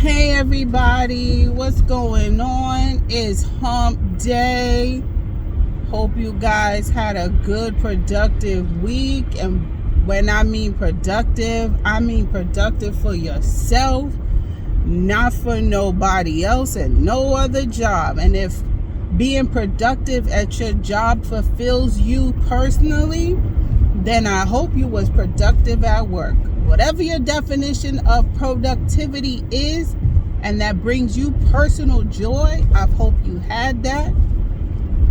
Hey everybody, what's going on? It's hump day. Hope you guys had a good productive week, and when I mean productive for yourself, not for nobody else and no other job. And if being productive at your job fulfills you personally, then I hope you was productive at work. Whatever your definition of productivity is, and that brings you personal joy, I hope you had that.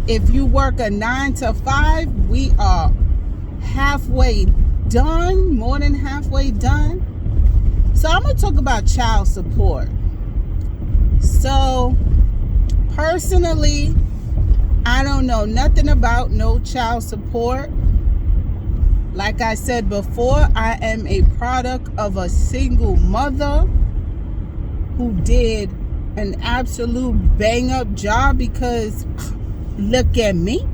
If you work a 9 to 5, we are halfway done, more than halfway done. So I'm going to talk about child support. So personally, I don't know nothing about no child support. Like I said before, I am a product of a single mother who did an absolute bang-up job because look at me.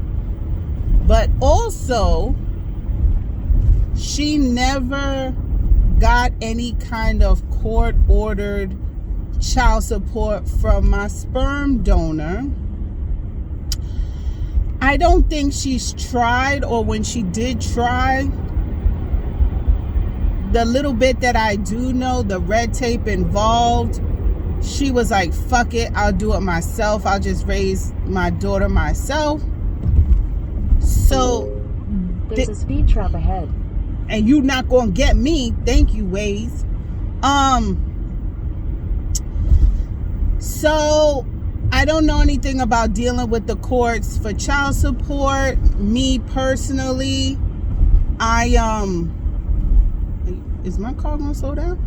But also, she never got any kind of court-ordered child support from my sperm donor. I don't think she's tried, or when she did try, the little bit that I do know, the red tape involved, she was like, fuck it, I'll do it myself. I'll just raise my daughter myself. So there's a speed trap ahead. And you not gonna get me. Thank you, Waze. So I don't know anything about dealing with the courts for child support. Me personally, is my car gonna slow down?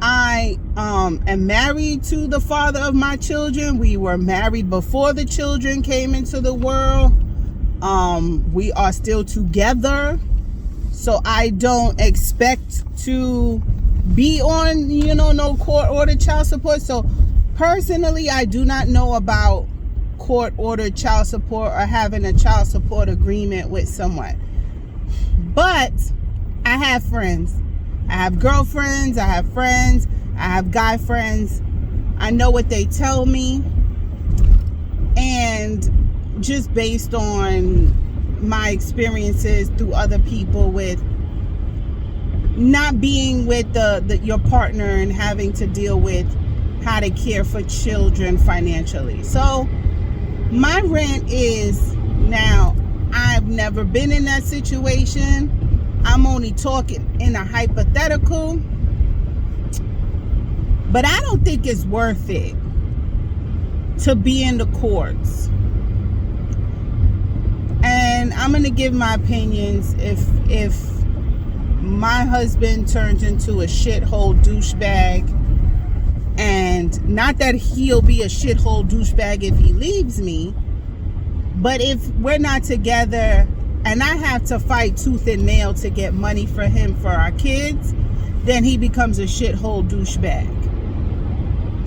I am married to the father of my children. We were married before the children came into the world. We are still together. So I don't expect to be on, no court-ordered child support. So personally, I do not know about court-ordered child support or having a child support agreement with someone. But I have friends. I have girlfriends. I have friends. I have guy friends. I know what they tell me. And just based on my experiences through other people with not being with your partner and having to deal with how to care for children financially. So my rant is, now I've never been in that situation. I'm only talking in a hypothetical, but I don't think it's worth it to be in the courts. And I'm going to give my opinions. If my husband turns into a shithole douchebag, and not that he'll be a shithole douchebag if he leaves me, but if we're not together and I have to fight tooth and nail to get money for him for our kids, then he becomes a shithole douchebag.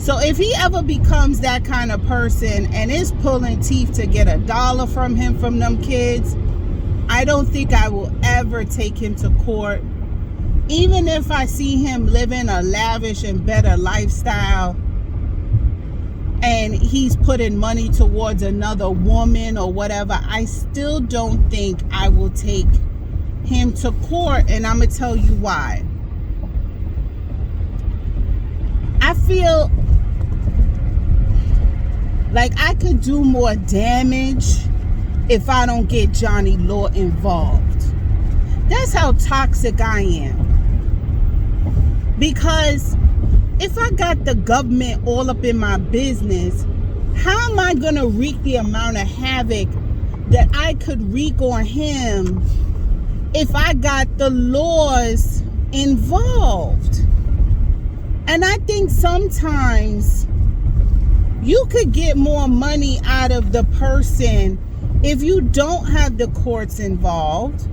So if he ever becomes that kind of person and is pulling teeth to get $1 from him from them kids, I don't think I will ever take him to court. Even if I see him living a lavish and better lifestyle and he's putting money towards another woman or whatever, I still don't think I will take him to court. And I'm going to tell you why. I feel like I could do more damage if I don't get Johnny Law involved. That's how toxic I am. Because if I got the government all up in my business, how am I going to wreak the amount of havoc that I could wreak on him if I got the laws involved? And I think sometimes you could get more money out of the person if you don't have the courts involved.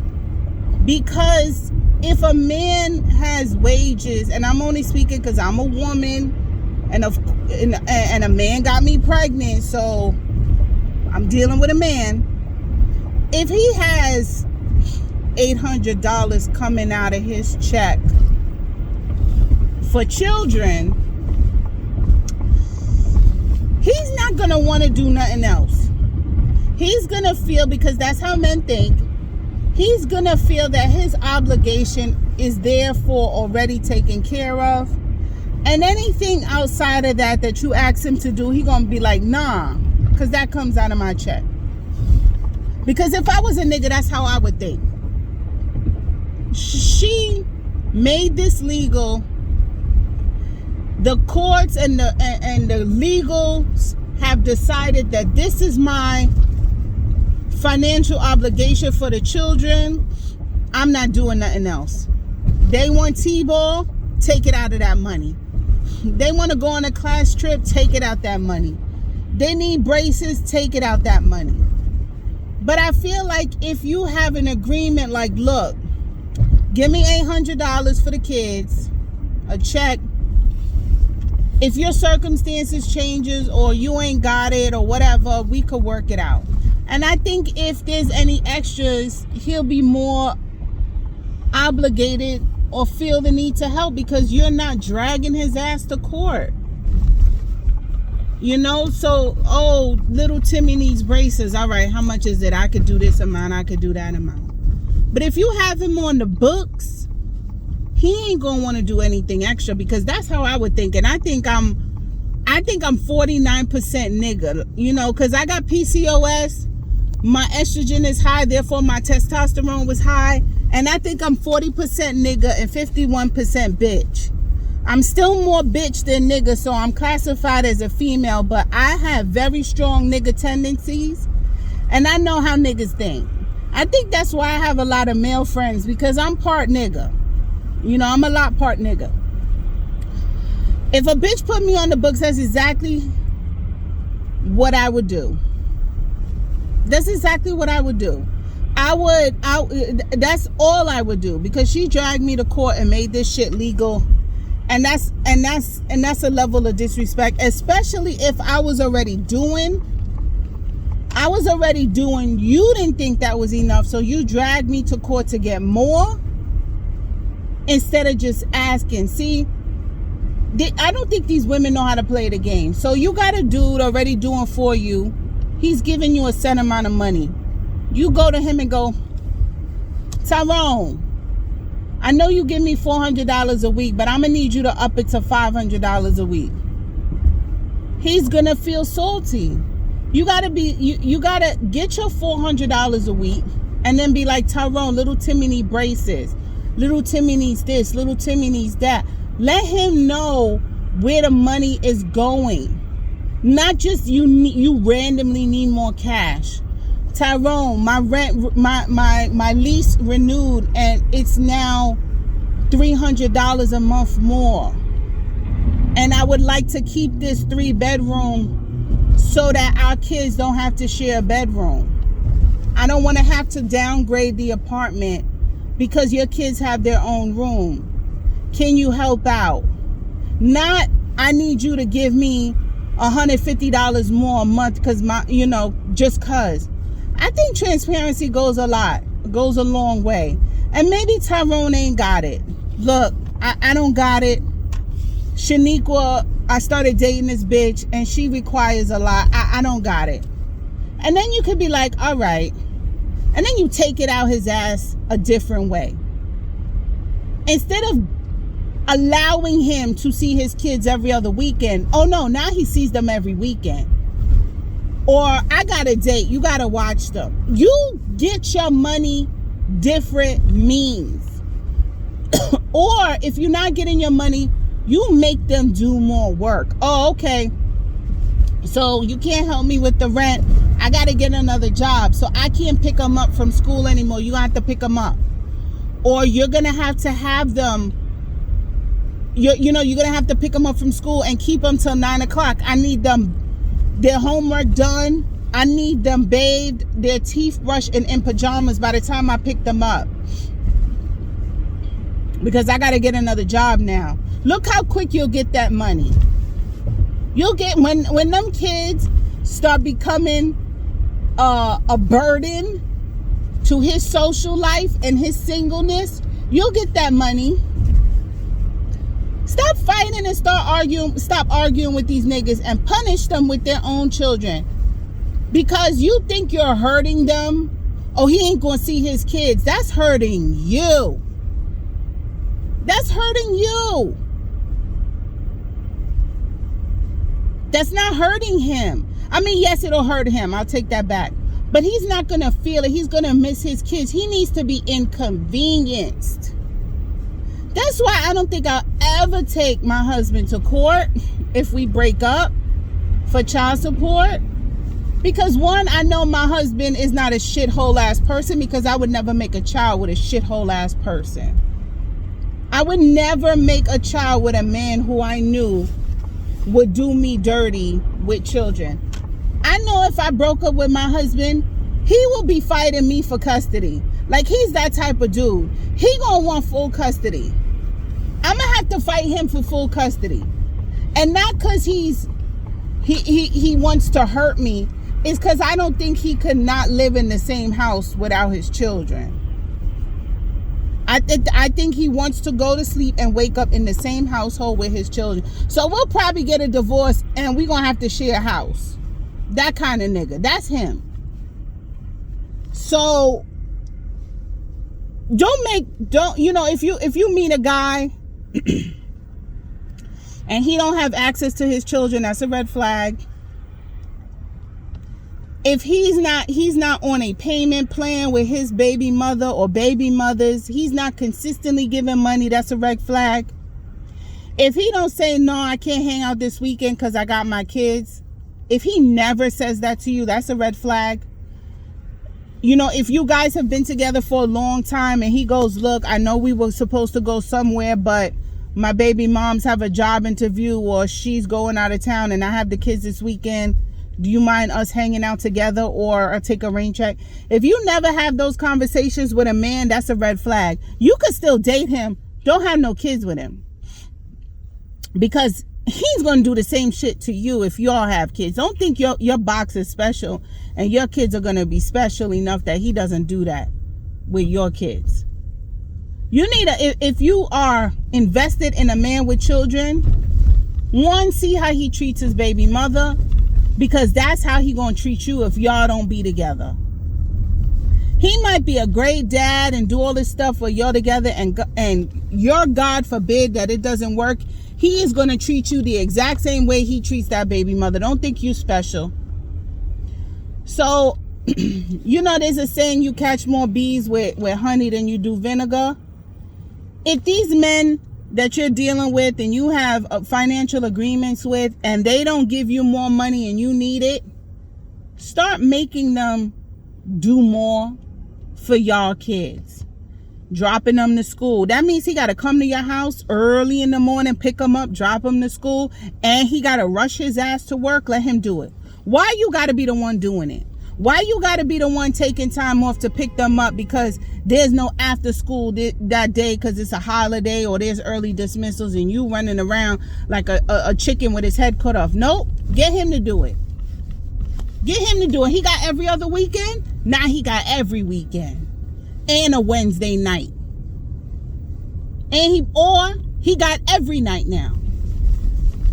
Because if a man has wages, and I'm only speaking because I'm a woman, and a man got me pregnant, so I'm dealing with a man. If he has $800 coming out of his check for children, he's not going to want to do nothing else. He's going to feel, because that's how men think, he's going to feel that his obligation is therefore already taken care of. And anything outside of that you ask him to do, he going to be like, nah, because that comes out of my check. Because if I was a nigga, that's how I would think. She made this legal. The courts and the legals have decided that this is my financial obligation for the children. I'm not doing nothing else. They want T-ball, take it out of that money. They want to go on a class trip, take it out that money. They need braces, take it out that money. But I feel like if you have an agreement like, look, give me $800 for the kids, a check. If your circumstances changes or you ain't got it or whatever, we could work it out. And I think if there's any extras, he'll be more obligated or feel the need to help because you're not dragging his ass to court. You know, so, oh, little Timmy needs braces. All right, how much is it? I could do this amount, I could do that amount. But if you have him on the books, he ain't gonna want to do anything extra, because that's how I would think. And I think I'm 49% nigga, you know, because I got PCOS, my estrogen is high, therefore my testosterone was high, and I think I'm 40% nigga and 51% bitch. I'm still more bitch than nigga, so I'm classified as a female, but I have very strong nigga tendencies, and I know how niggas think. I think that's why I have a lot of male friends, because I'm part nigga. You know, I'm a lot part nigga. If a bitch put me on the books, that's exactly what I would do. That's exactly what I would do. That's all I would do, because she dragged me to court and made this shit legal. And that's a level of disrespect, especially if I was already doing, you didn't think that was enough, so you dragged me to court to get more instead of just asking. See, I don't think these women know how to play the game. So you got a dude already doing for you. He's giving you a set amount of money. You go to him and go, Tyrone, I know you give me $400 a week, but I'm going to need you to up it to $500 a week. He's going to feel salty. You got to get your $400 a week and then be like, Tyrone, little Timmy needs braces. Little Timmy needs this. Little Timmy needs that. Let him know where the money is going. Not just you randomly need more cash. Tyrone, my rent, my lease renewed, and it's now $300 a month more. And I would like to keep this 3-bedroom so that our kids don't have to share a bedroom. I don't want to have to downgrade the apartment because your kids have their own room. Can you help out? Not, I need you to give me $150 more a month because just cause. I think transparency goes a long way. And maybe Tyrone ain't got it. Look, I don't got it. Shaniqua, I started dating this bitch and she requires a lot. I don't got it. And then you could be like, all right. And then you take it out his ass a different way. Instead of allowing him to see his kids every other weekend. Oh no, now he sees them every weekend. Or I got a date, you got to watch them. You get your money different means. Or if you're not getting your money, you make them do more work. Oh, okay. So you can't help me with the rent. I got to get another job. So I can't pick them up from school anymore. You have to pick them up. Or you're going to have them, you're going to have to pick them up from school and keep them till 9 o'clock. I need them, their homework done. I need them bathed, their teeth brushed, and in pajamas by the time I pick them up. Because I got to get another job now. Look how quick you'll get that money. You'll get, when them kids start becoming a burden to his social life and his singleness, you'll get that money. Stop fighting and stop arguing with these niggas and punish them with their own children. Because you think you're hurting them. Oh, he ain't gonna see his kids. That's hurting you. That's hurting you. That's not hurting him. I mean, yes, it'll hurt him. I'll take that back. But he's not gonna feel it. He's gonna miss his kids. He needs to be inconvenienced. That's why I don't think I'll ever take my husband to court if we break up for child support. Because one, I know my husband is not a shithole ass person, because I would never make a child with a shithole ass person. I would never make a child with a man who I knew would do me dirty with children. I know if I broke up with my husband, he will be fighting me for custody. Like, he's that type of dude. He gonna want full custody. I'm gonna have to fight him for full custody. And not because he wants to hurt me. It's because I don't think he could not live in the same house without his children. I think he wants to go to sleep and wake up in the same household with his children. So we'll probably get a divorce and we're going to have to share a house. That kind of nigga. That's him. So if you meet a guy and he don't have access to his children, that's a red flag. If he's not on a payment plan with his baby mother or baby mothers, he's not consistently giving money, that's a red flag. If he don't say, no, I can't hang out this weekend because I got my kids, if he never says that to you, that's a red flag. You know, if you guys have been together for a long time and he goes, look, I know we were supposed to go somewhere, but my baby moms have a job interview or she's going out of town and I have the kids this weekend. Do you mind us hanging out together or take a rain check? If you never have those conversations with a man, that's a red flag. You could still date him. Don't have no kids with him. Because he's going to do the same shit to you if y'all have kids. Don't think your box is special and your kids are going to be special enough that he doesn't do that with your kids. You need if you are invested in a man with children, one, see how he treats his baby mother. Because that's how he gonna treat you if y'all don't be together. He might be a great dad and do all this stuff for y'all together, and your God forbid that it doesn't work. He is gonna treat you the exact same way he treats that baby mother. Don't think you special. So, there's a saying, you catch more bees with honey than you do vinegar. If these men that you're dealing with and you have financial agreements with and they don't give you more money and you need it, start making them do more for y'all kids. Dropping them to school. That means he got to come to your house early in the morning, pick them up, drop them to school, and he got to rush his ass to work. Let him do it. Why you got to be the one doing it? Why you got to be the one taking time off to pick them up because there's no after school that day because it's a holiday or there's early dismissals and you running around like a chicken with his head cut off? Nope. Get him to do it. Get him to do it. He got every other weekend. Now he got every weekend and a Wednesday night. And he got every night now.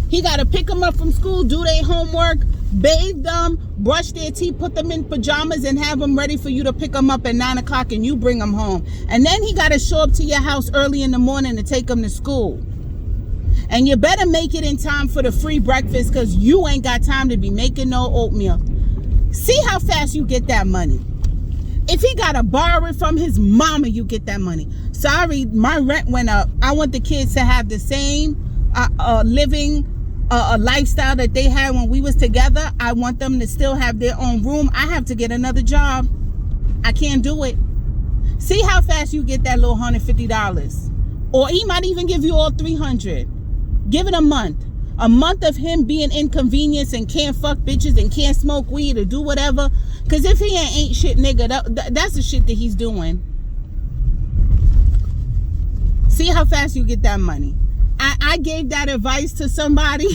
He got to pick them up from school, do their homework, bathe them, brush their teeth, put them in pajamas and have them ready for you to pick them up at 9 o'clock and you bring them home. And then he got to show up to your house early in the morning to take them to school. And you better make it in time for the free breakfast because you ain't got time to be making no oatmeal. See how fast you get that money. If he got to borrow it from his mama, you get that money. Sorry, my rent went up. I want the kids to have the same living a lifestyle that they had when we was together. I want them to still have their own room. I have to get another job. I can't do it. See how fast you get that little $150. Or he might even give you all $300. Give it a month. A month of him being inconvenienced and can't fuck bitches and can't smoke weed or do whatever. Because if he ain't shit nigga, that's the shit that he's doing. See how fast you get that money. I gave that advice to somebody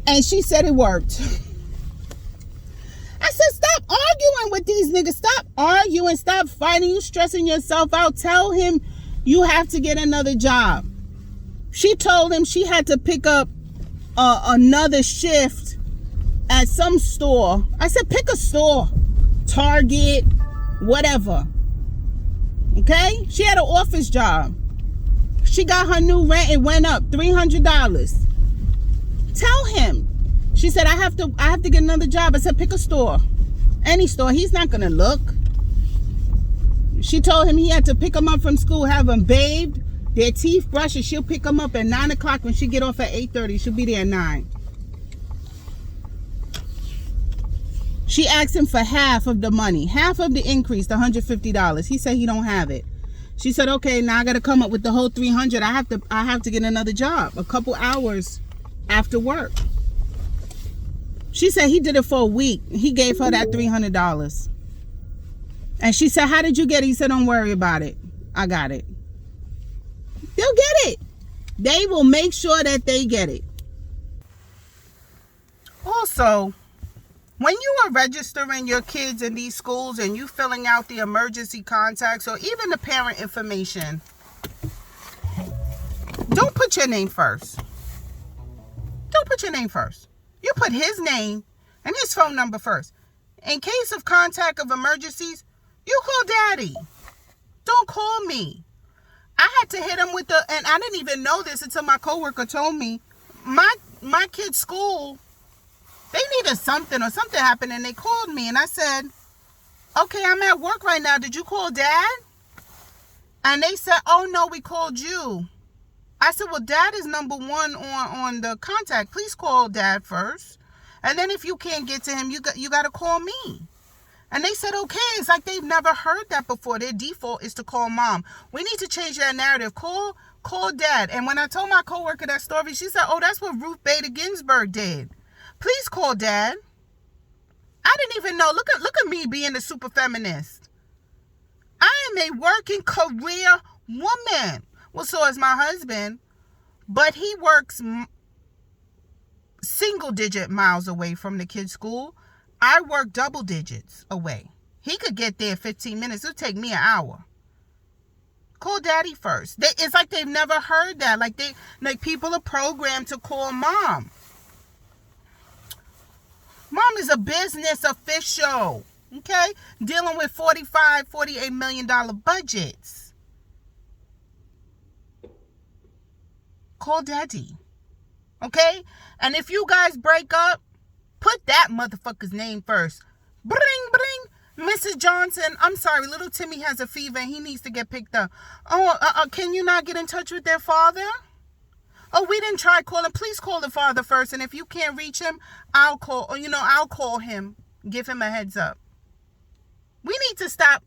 and she said it worked. I said, stop arguing with these niggas. Stop arguing. Stop fighting. You stressing yourself out. Tell him you have to get another job. She told him she had to pick up another shift at some store. I said, pick a store. Target, whatever. Okay? She had an office job. She got her new rent. It went up $300. Tell him. She said, I have to get another job. I said, pick a store. Any store. He's not going to look. She told him he had to pick them up from school, have them bathed, their teeth brushed, and she'll pick them up at 9 o'clock when she get off at 8:30. She'll be there at 9. She asked him for half of the money, half of the increase, the $150. He said he don't have it. She said, okay, now I got to come up with the whole $300. I have to get another job, a couple hours after work. She said he did it for a week. He gave her that $300. And she said, how did you get it? He said, don't worry about it. I got it. They'll get it. They will make sure that they get it. Also, when you are registering your kids in these schools and you filling out the emergency contacts or even the parent information, don't put your name first. Don't put your name first. You put his name and his phone number first. In case of contact of emergencies, you call daddy. Don't call me. I had to hit him with and I didn't even know this until my coworker told me, my kid's school, they needed something or something happened and they called me and I said, okay, I'm at work right now. Did you call dad? And they said, oh no, we called you. I said, well, dad is number one on the contact. Please call dad first. And then if you can't get to him, you got to call me. And they said, okay. It's like they've never heard that before. Their default is to call mom. We need to change that narrative. Call dad. And when I told my coworker that story, she said, oh, that's what Ruth Bader Ginsburg did. Please call dad. I didn't even know. Look at me being a super feminist. I am a working career woman. Well, so is my husband. But he works single digit miles away from the kids' school. I work double digits away. He could get there in 15 minutes. It'll take me an hour. Call daddy first. It's like they've never heard that. Like people are programmed to call mom. Mom is a business official. Okay? Dealing with $48 million budgets. Call daddy. Okay? And if you guys break up, put that motherfucker's name first. Bring. Mrs. Johnson, I'm sorry, little Timmy has a fever and he needs to get picked up. Oh, can you not get in touch with their father? Oh, we didn't try calling. Please call the father first. And if you can't reach him, I'll call him. Give him a heads up. We need to stop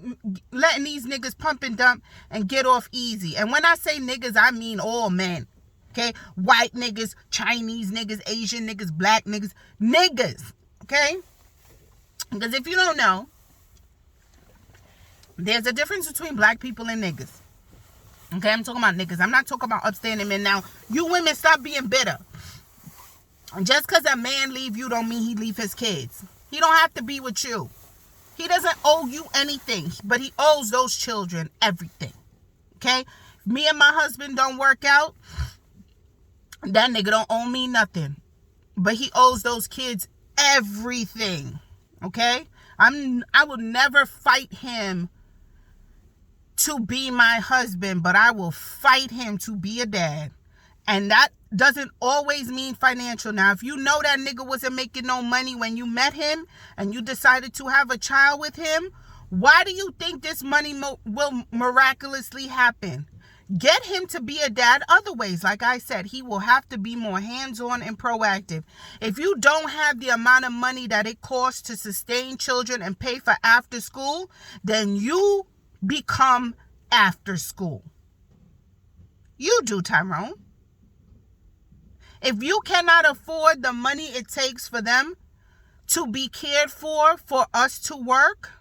letting these niggas pump and dump and get off easy. And when I say niggas, I mean all men. Okay? White niggas, Chinese niggas, Asian niggas, black niggas. Niggas. Okay? Because if you don't know, there's a difference between black people and niggas. Okay? I'm talking about niggas. I'm not talking about upstanding men. Now, you women, stop being bitter. Just because a man leave you don't mean he leave his kids. He don't have to be with you. He doesn't owe you anything, but he owes those children everything. Okay? If me and my husband don't work out, that nigga don't owe me nothing. But he owes those kids everything. Okay? I will never fight him to be my husband, but I will fight him to be a dad. And that doesn't always mean financial. Now, if you know that nigga wasn't making no money when you met him and you decided to have a child with him, why do you think this money will miraculously happen? Get him to be a dad other ways. Like I said, he will have to be more hands-on and proactive. If you don't have the amount of money that it costs to sustain children and pay for after school, then you become after school. You do, Tyrone. If you cannot afford the money it takes for them to be cared for us to work,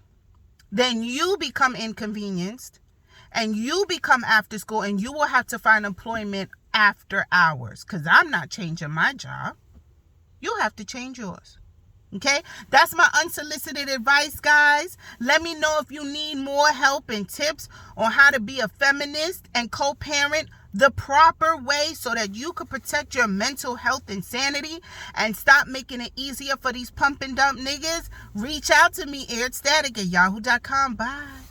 then you become inconvenienced and you become after school and you will have to find employment after hours. Because I'm not changing my job. You have to change yours. Okay, that's my unsolicited advice, guys. Let me know if you need more help and tips on how to be a feminist and co-parent the proper way so that you could protect your mental health and sanity and stop making it easier for these pump and dump niggas. Reach out to me, airedstatic@yahoo.com. Bye.